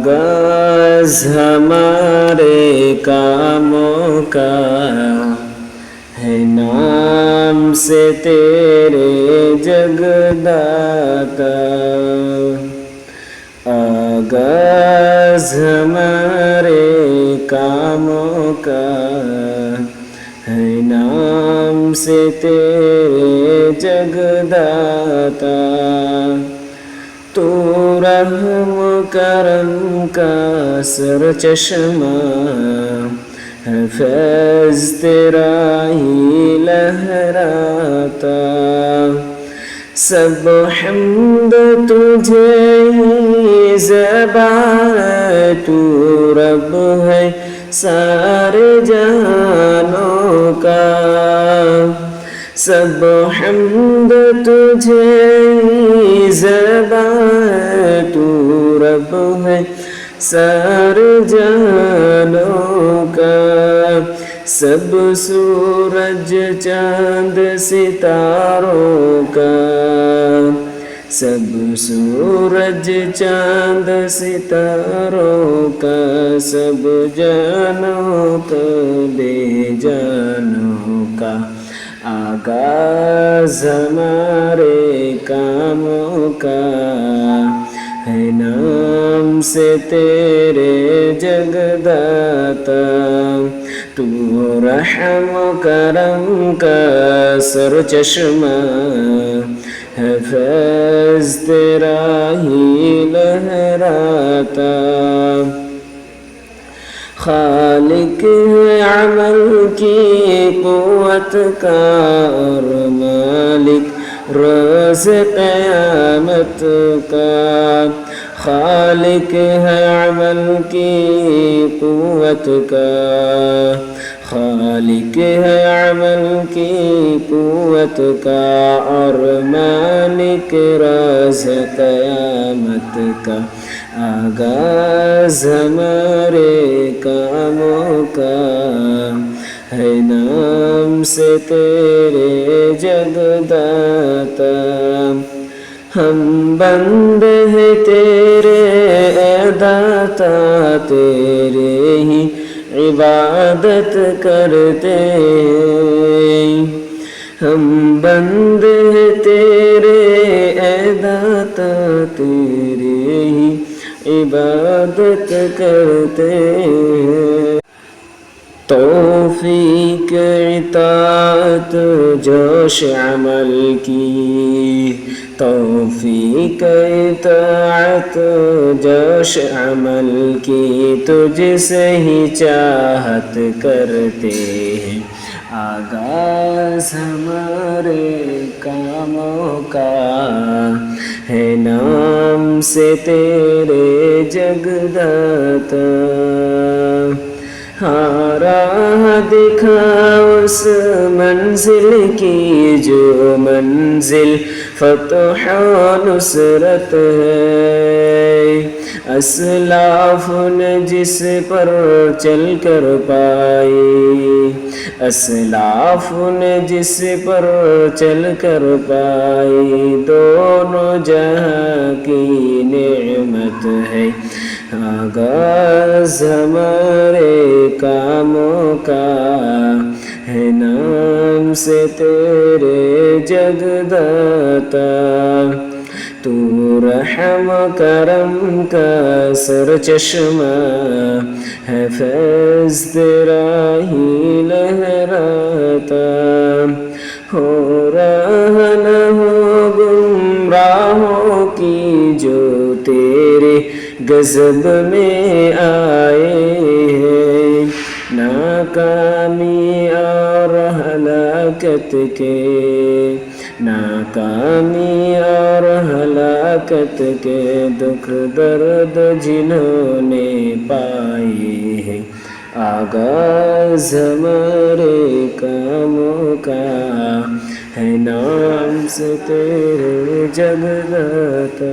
आगाज हमारे कामों का है नाम से तेरे जगदाता। आगाज हमारे कामों का है नाम से तेरे जगदाता। तू रहम करम का सर चश्मा है, फैज़ तेरा ही लहराता। सब हम्द तुझे ही ज़बान, तू रब है सारे जहानों का। सब हम्द तुझे ही ज़बान, तू रब है सारे जहानों का। सब सूरज चांद सितारों का, सब सूरज चांद सितारों का, सब जानों का बेजानों का। आगाज़ हमारे कामों का है नाम से तेरे जगदाता। तू रहम करम का सर चश्मा है, फैज़ तेरा ही लहराता। खालिक है अमल की कुव्वत का और मालिक रोज़ क़यामत का। खालिक है अमल की कुव्वत का, खालिक है अमल की कुव्वत का और मालिक रोज़ क़यामत का। आगाज़ हमारे कामों का है नाम से तेरे जगदाता। हम बंदे हैं तेरे ए दाता, तेरे ही इबादत करते। हम बंदे हैं तेरे ए दाता, तेरे ही इबादत करते। तौफीक इताअत जोश अमल की, तौफीक इताअत जोश अमल की, तुझसे ही चाहत करते हैं। आगाज़ हमारे कामों का है नाम से तेरे जगदाता। हाँ राह दिखा उस मंजिल की जो मंजिल फ़तह नुसरत है। असलाफ ने जिस पर चल कर पाई, असलाफ ने जिस पर चल कर पाई, दोनों जहाँ की नेमत है। आगाज़ हमारे कामों का है नाम से तेरे जगदाता। तू रहम करम का सर चश्मा है, फैज़ तेरा ही लहराता। हो राह न हो गुमराहों की जो तेरे गज़ब में आए हैं। नाकामी और हलाकत के, नाकामी और हलाकत के दुख दर्द जिन्होंने पाए हैं। आगाज़ हमारे कामों का है नाम से तेरे जगदाता।